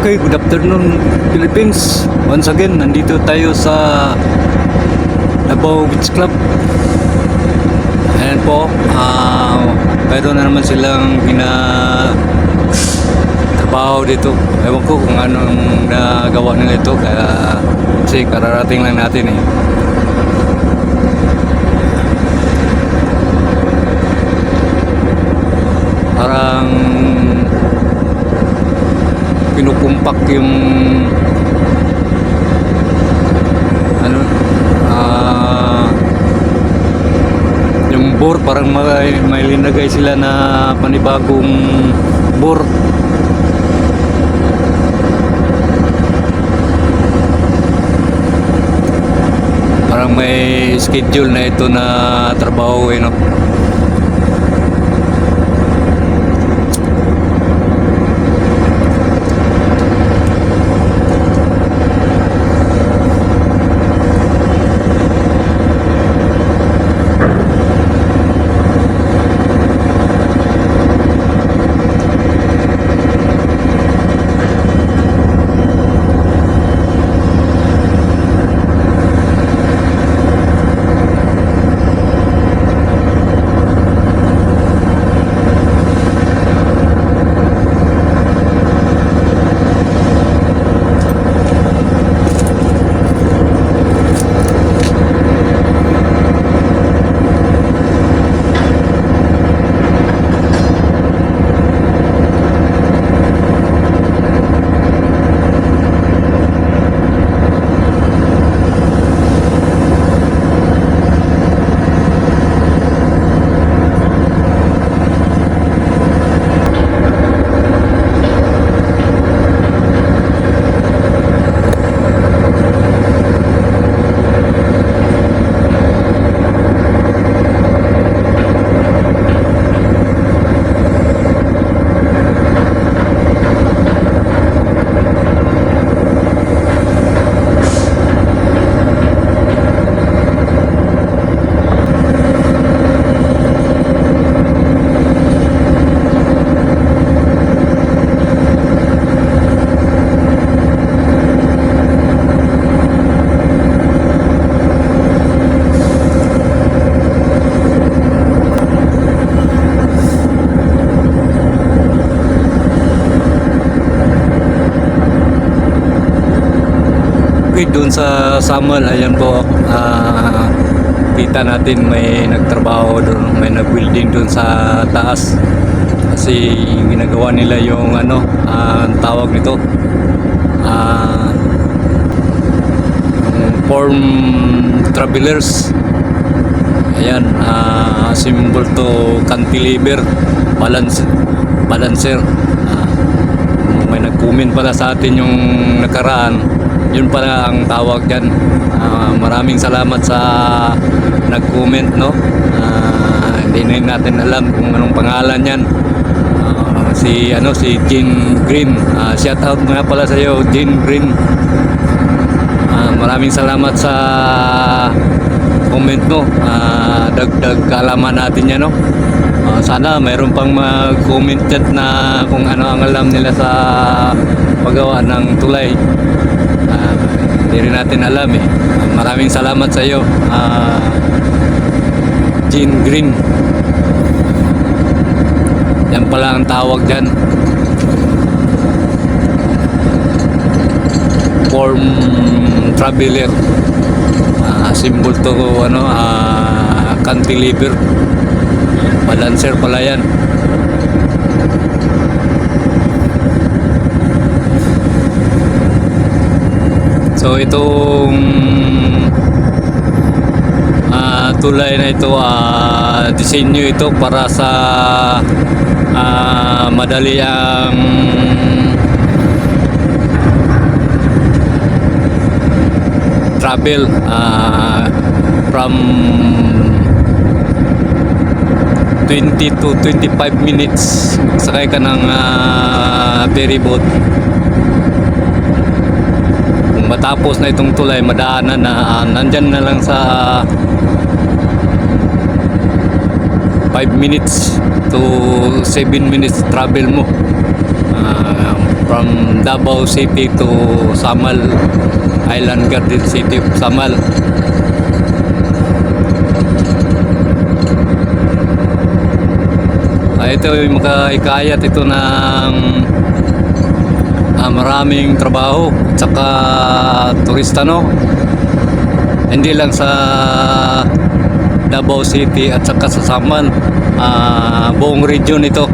Okay, good afternoon Philippines. Once again, nandito tayo sa Davao Beach Club. Ayan po, mayroon na naman silang trabaho dito. Ewan ko kung anong nagawa nila ito, kaya kasi kararating lang natin eh. Parang pinukumpak yung yung bore, parang may linagay sila na panibagong bore. Parang may schedule na ito na trabaho no? Okay, doon sa Samuel, ayan po, kita natin may nagtrabaho doon, may nag-building doon sa taas kasi ginagawa nila yung ang tawag nito, form travelers. Ayan, symbol to cantilever, balancer. May nag-comment pala sa atin yung nakaraan, yun pala ang tawag dyan. Maraming salamat sa nag-comment, no? Hindi na natin alam kung anong pangalan yan. Si Jean Green. Shout out nga pala sa iyo, Jean Green. Maraming salamat sa comment mo. Dagdag kaalaman natin yan, no? Sana mayroon pang mag-comment dyan na kung ano ang alam nila sa paggawa ng tulay. Hindi rin natin alam eh. Maraming salamat sa iyo, Jean Green. Yan pala ang tawag dyan, form traveler. Symbol to cantilever, balancer pala yan. So itong tulay na ito, disenyo ito para sa madali ang travel from 20 to 25 minutes sakay ka ng ferry boat. Kung matapos na itong tulay, madaanan na, nandyan na lang sa 5 minutes to 7 minutes travel mo. from Davao City to Samal Island, Garden City, Samal. Ito yung makaikayat ito ng maraming trabaho at saka turista, no? Hindi lang sa Davao City at saka sa Samal, buong region ito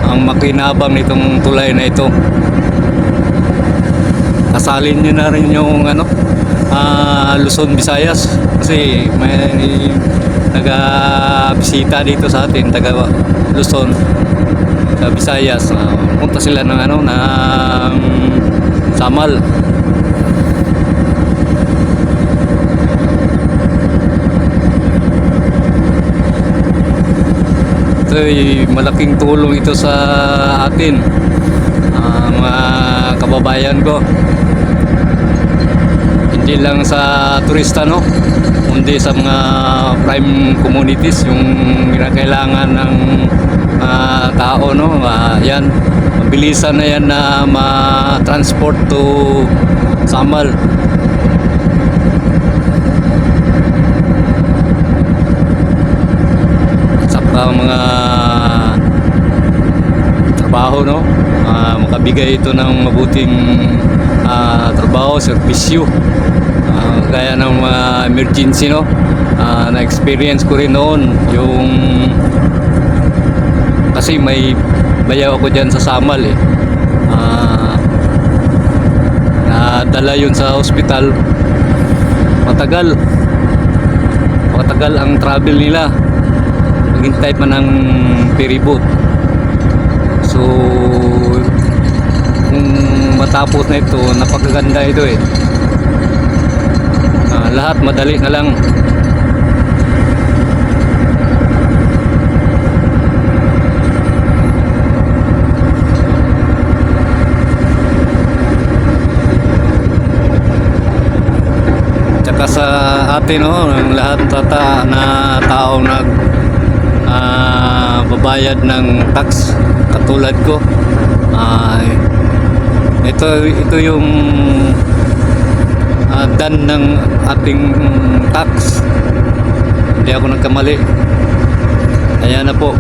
ang makinabang nitong tulay na ito. Kasalin nyo na rin yung Luzon, Visayas, kasi may naga-bisita dito sa atin, taga Luzon, sa Visayas. Punta sila ng Samal. Ito'y malaking tulong ito sa atin, mga kababayan ko. Hindi lang sa turista, no, kundi sa mga prime communities, yung kinakailangan ng tao, no. Yan, mabilisan na yan na ma-transport to Samal. Saka mga trabaho, no, makabigay ito ng mabuting trabaho, serbisyo, kaya ng mga emergency, no. Na-experience ko rin noon yung, kasi may bayaw ako dyan sa Samal nadala yun sa hospital. Matagal ang travel nila, maghintay pa ng ferryboat. So kung matapos na ito, napakaganda ito lahat madali na lang. Tsaka sa atin, ang lahat na taong babayad ng tax katulad ko, ito yung dan ng ating tax. Hindi ako nagkamali. Ayan na po.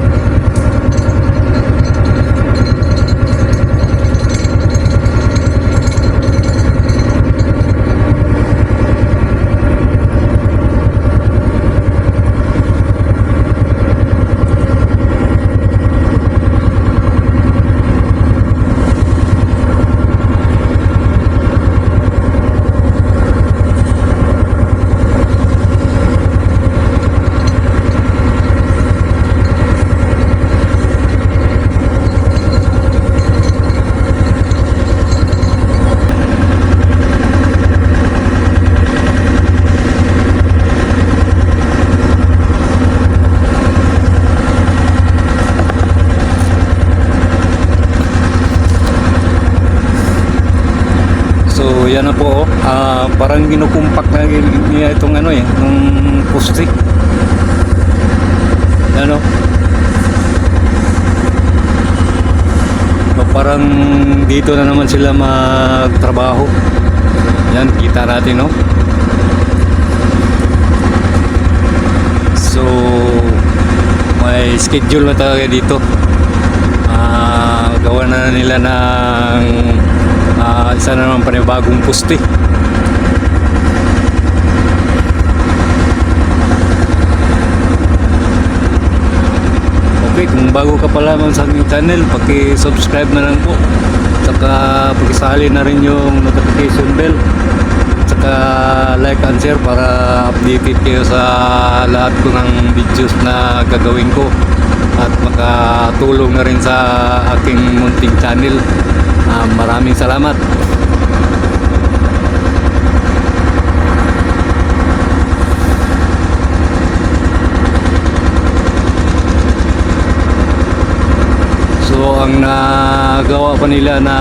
So yan na po, parang ginukumpak na niya itong nung poste. Parang dito na naman sila magtrabaho. Yan, kita natin, no. So may schedule na talaga dito. Gawa na nila ng isa na naman panibagong poste. Okay, kung bago ka pa lamang sa aking channel, paki-subscribe na lang po. Saka pakisali na rin yung notification bell. Saka like and share para updated kayo sa lahat ko ng videos na gagawin ko. At makatulong na rin sa aking munting channel. Maraming salamat. So ang nagawa pa nila na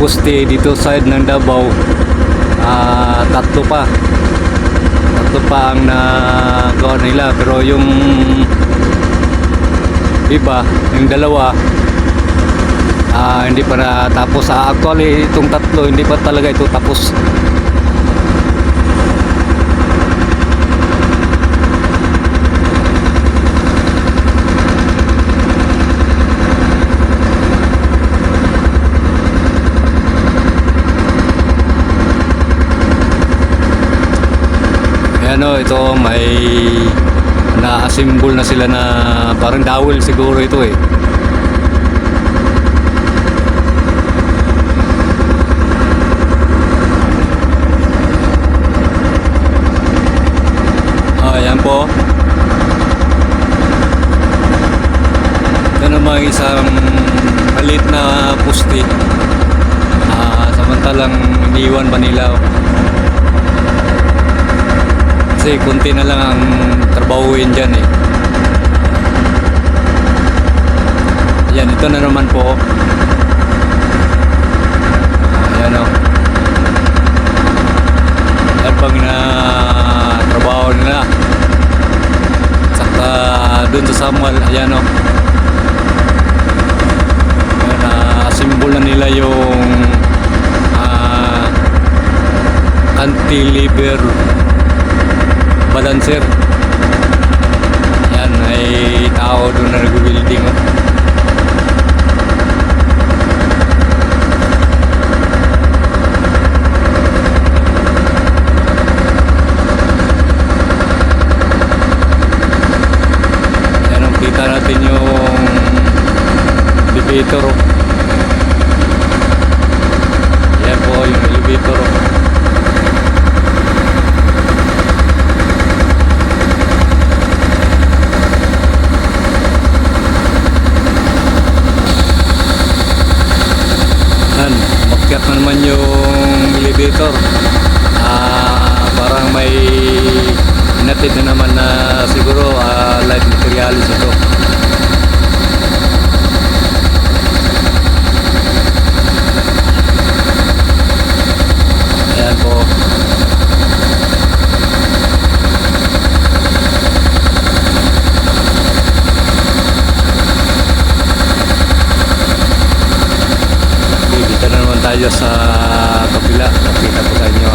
poste dito side ng Davao, tatlo pa ang nagawa nila, pero yung iba, yung dalawa Hindi pa natapos. Actually, itong tatlo, hindi pa talaga ito tapos. Ayan o, ito may na-assemble na sila na parang dowel siguro ito eh. Ayan po. Ito naman isang maliit na puste. Samantalang iniwan ba nila? Kasi kunti na lang ang trabahuin dyan eh. Yan, ito na naman po. Ayan o. Yan pang na trabaho nila. Saka dun sa Samuel, ayan o. Simbol na nila yung cantilever balancer. Yan, may tao doon na nag-building oh. Yan, kita natin yung elevator oh. Yan po yung elevator oh. Makyat na naman yung elevator. Parang may inatid na naman na siguro light materials ito. Ayan po. Tayo sa kabila, nakita ko sa inyo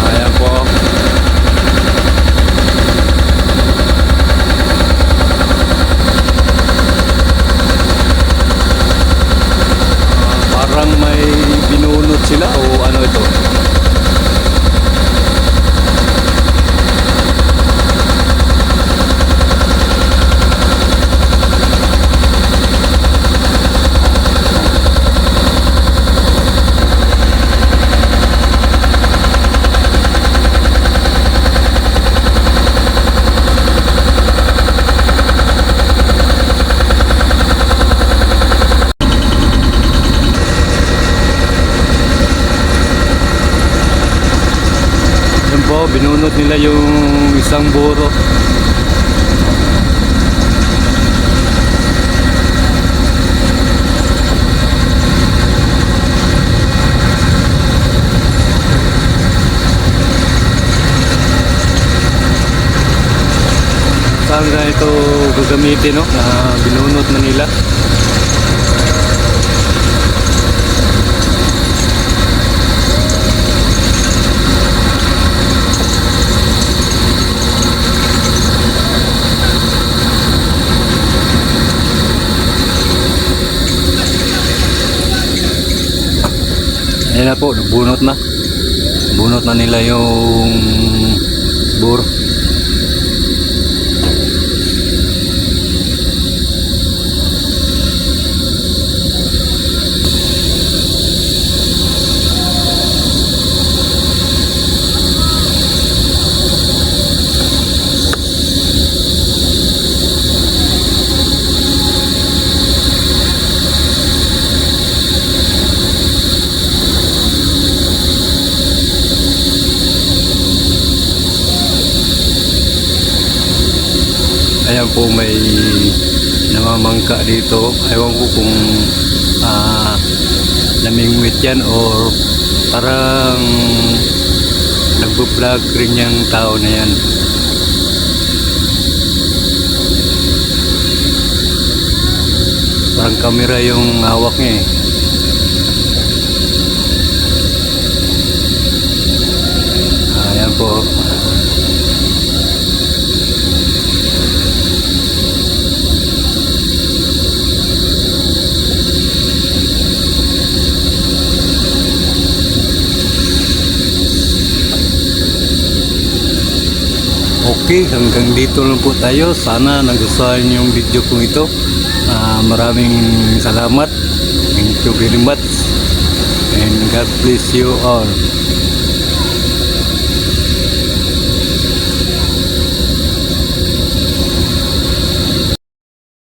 ayan po. Parang may binunot sila o ano ito? Binunot nila yung isang buro. Saan na ito gagamitin no? Na binunot na nila. Ayan na po, bunot na. Bunot na nila yung bur. po may namamangka dito. Ewan ko kung namingwit yan or parang nagbo-vlog rin yung tao na yan. Parang kamera yung hawak niya eh. Ayan po. Okay, hanggang dito lang po tayo. Sana nagustuhan yung video kong ito. Maraming salamat. Thank you very much. And God bless you all.